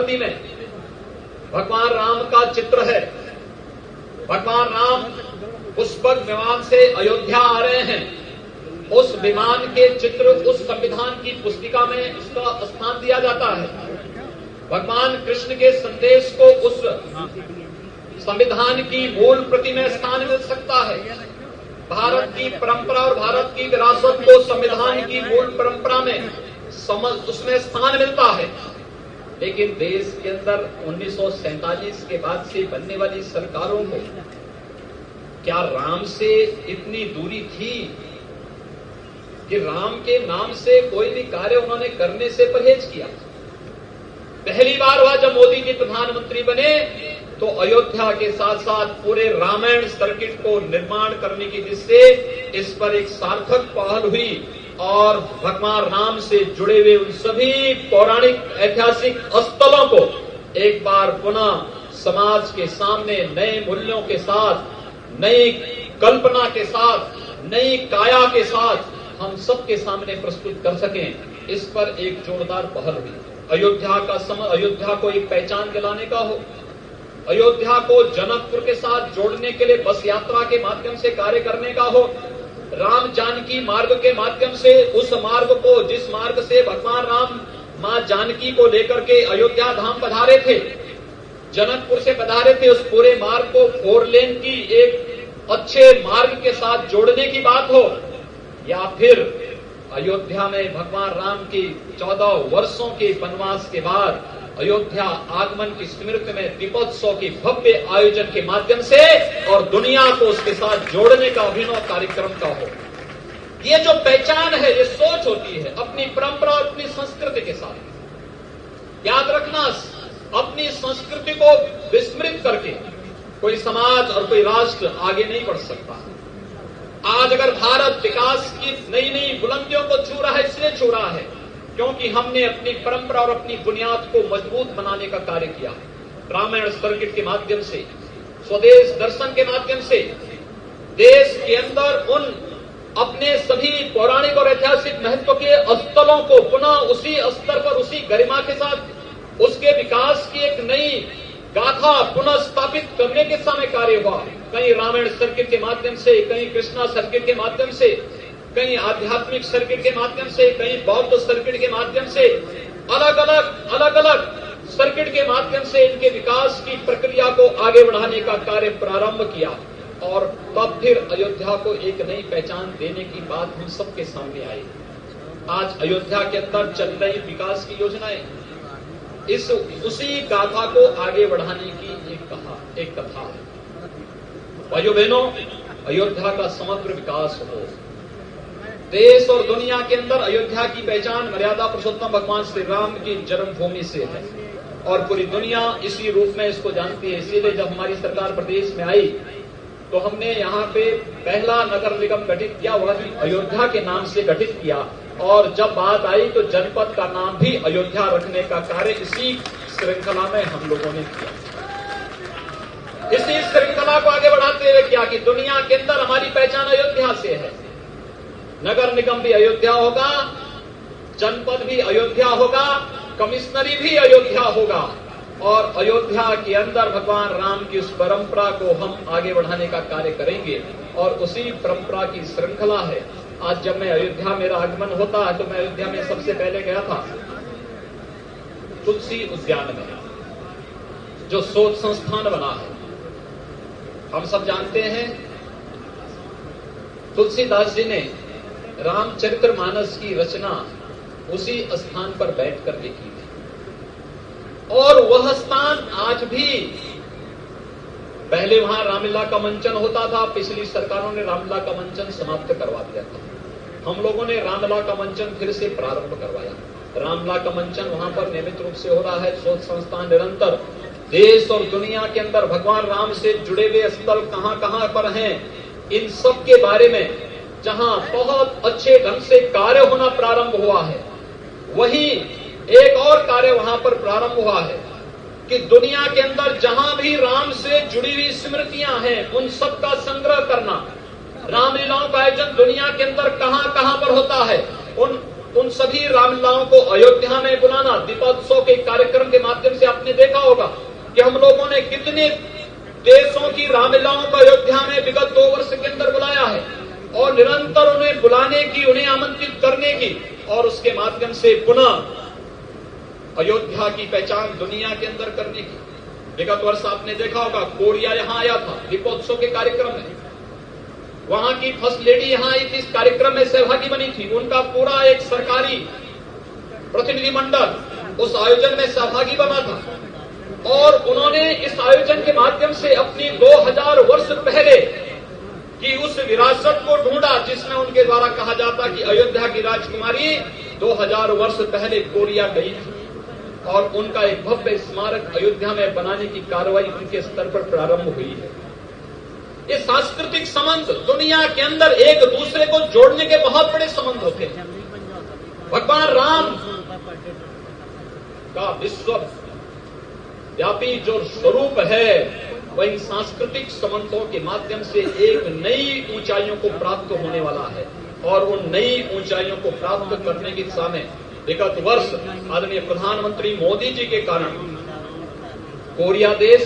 प्रति में भगवान राम का चित्र है। भगवान राम पुष्पक विमान से अयोध्या आ रहे हैं। उस विमान के चित्र उस संविधान की पुस्तिका में उसका स्थान दिया जाता है। भगवान कृष्ण के संदेश को उस संविधान की मूल प्रति में स्थान मिल सकता है। भारत की परंपरा और भारत की विरासत को संविधान की मूल परंपरा में उसमें स्थान मिलता है। लेकिन देश के अंदर 1947 के बाद से बनने वाली सरकारों को क्या राम से इतनी दूरी थी कि राम के नाम से कोई भी कार्य उन्होंने करने से परहेज किया? पहली बार हुआ जब मोदी जी प्रधानमंत्री बने तो अयोध्या के साथ साथ पूरे रामायण सर्किट को निर्माण करने की जिससे इस पर एक सार्थक पहल हुई और भगवान राम से जुड़े हुए उन सभी पौराणिक ऐतिहासिक स्थलों को एक बार पुनः समाज के सामने नए मूल्यों के साथ, नई कल्पना के साथ, नई काया के साथ हम सबके सामने प्रस्तुत कर सकें, इस पर एक जोरदार पहल हुई। अयोध्या को एक पहचान दिलाने का हो, अयोध्या को जनकपुर के साथ जोड़ने के लिए बस यात्रा के माध्यम से कार्य करने का हो, राम जानकी मार्ग के माध्यम से उस मार्ग को जिस मार्ग से भगवान राम मां जानकी को लेकर के अयोध्या धाम पधारे थे, जनकपुर से पधारे थे, उस पूरे मार्ग को 4 लेन की एक अच्छे मार्ग के साथ जोड़ने की बात हो, या फिर अयोध्या में भगवान राम की 14 वर्षों के वनवास के बाद अयोध्या आगमन की स्मृति में दीपोत्सव की भव्य आयोजन के माध्यम से और दुनिया को उसके साथ जोड़ने का अभिनव कार्यक्रम का हो। ये जो पहचान है, ये सोच होती है अपनी परंपरा और अपनी संस्कृति के साथ। याद रखना, अपनी संस्कृति को विस्मृत करके कोई समाज और कोई राष्ट्र आगे नहीं बढ़ सकता। आज अगर भारत विकास की नई नई बुलंदियों को छू रहा है, इसलिए छू रहा है क्योंकि हमने अपनी परंपरा और अपनी बुनियाद को मजबूत बनाने का कार्य किया। रामायण सर्किट के माध्यम से, स्वदेश दर्शन के माध्यम से देश के अंदर उन अपने सभी पौराणिक और ऐतिहासिक महत्व के स्थलों को पुनः उसी स्तर पर, उसी गरिमा के साथ उसके विकास की एक नई गाथा पुनः स्थापित करने के समय कार्य हुआ। कहीं रामायण सर्किट के माध्यम से, कहीं कृष्णा सर्किट के माध्यम से, कहीं आध्यात्मिक सर्किट के माध्यम से, कहीं बौद्ध सर्किट के माध्यम से, अलग अलग सर्किट के माध्यम से इनके विकास की प्रक्रिया को आगे बढ़ाने का कार्य प्रारंभ किया और तब फिर अयोध्या को एक नई पहचान देने की बात हम सबके सामने आई। आज अयोध्या के अंदर चल रही विकास की योजनाएं उसी गाथा को आगे बढ़ाने की एक कथा है। भाइयों बहनों, अयोध्या का समग्र विकास हो। देश और दुनिया के अंदर अयोध्या की पहचान मर्यादा पुरुषोत्तम भगवान श्री राम की जन्मभूमि से है और पूरी दुनिया इसी रूप में इसको जानती है। इसीलिए जब हमारी सरकार प्रदेश में आई तो हमने यहाँ पे पहला नगर निगम गठित किया, वह भी अयोध्या के नाम से गठित किया और जब बात आई तो जनपद का नाम भी अयोध्या रखने का कार्य इसी श्रृंखला में हम लोगों ने किया। इसी श्रृंखला को आगे बढ़ाते हुए किया कि दुनिया के अंदर हमारी पहचान अयोध्या से है। नगर निगम भी अयोध्या होगा, जनपद भी अयोध्या होगा, कमिश्नरी भी अयोध्या होगा और अयोध्या के अंदर भगवान राम की उस परंपरा को हम आगे बढ़ाने का कार्य करेंगे और उसी परंपरा की श्रृंखला है। आज जब मैं अयोध्या मेरा आगमन होता है तो मैं अयोध्या में सबसे पहले गया था तुलसी उद्यान में, जो शोध संस्थान बना है। हम सब जानते हैं तुलसीदास जी ने रामचरितमानस की रचना उसी स्थान पर बैठकर लिखी थी और वह स्थान आज भी, पहले वहां रामलीला का मंचन होता था, पिछली सरकारों ने रामलीला का मंचन समाप्त करवा दिया था। हम लोगों ने रामलीला का मंचन फिर से प्रारंभ करवाया। रामलीला का मंचन वहां पर नियमित रूप से हो रहा है। शोध संस्थान निरंतर देश और दुनिया के अंदर भगवान राम से जुड़े हुए स्थल कहां कहां पर हैं, इन सब के बारे में जहां बहुत अच्छे ढंग से कार्य होना प्रारंभ हुआ है, वहीं एक और कार्य वहां पर प्रारंभ हुआ है कि दुनिया के अंदर जहां भी राम से जुड़ी हुई स्मृतियां हैं उन सब का संग्रह करना। रामलीलाओं का आयोजन दुनिया के अंदर कहां कहां पर होता है, उन उन सभी रामलीलाओं को अयोध्या में बुलाना, दीपोत्सव के कार्यक्रम के माध्यम से आपने देखा होगा कि हम लोगों ने कितने देशों की रामलीलाओं को अयोध्या में विगत 2 वर्ष के अंदर बुलाया है और निरंतर उन्हें बुलाने की, उन्हें आमंत्रित करने की और उसके माध्यम से पुनः अयोध्या की पहचान दुनिया के अंदर करने की। विगत वर्ष आपने देखा होगा कोरिया यहां आया था दीपोत्सव के कार्यक्रम में, वहां की फर्स्ट लेडी यहां आई थी, इस कार्यक्रम में सहभागी बनी थी, उनका पूरा एक सरकारी प्रतिनिधिमंडल उस आयोजन में सहभागी बना था और उन्होंने इस आयोजन के माध्यम से अपनी 2000 वर्ष पहले की उस विरासत को ढूंढा जिसमें उनके द्वारा कहा जाता कि अयोध्या की राजकुमारी 2000 वर्ष पहले कोरिया गई थी और उनका एक भव्य स्मारक अयोध्या में बनाने की कार्रवाई उनके स्तर पर प्रारंभ हुई है। ये सांस्कृतिक संबंध दुनिया के अंदर एक दूसरे को जोड़ने के बहुत बड़े संबंध होते हैं। भगवान राम का विश्व व्यापी जो स्वरूप है वह इन सांस्कृतिक संबंधों के माध्यम से एक नई ऊंचाइयों को प्राप्त होने वाला है और उन नई ऊंचाइयों को प्राप्त करने की दिशा में विगत वर्ष आदरणीय प्रधानमंत्री मोदी जी के कारण कोरिया देश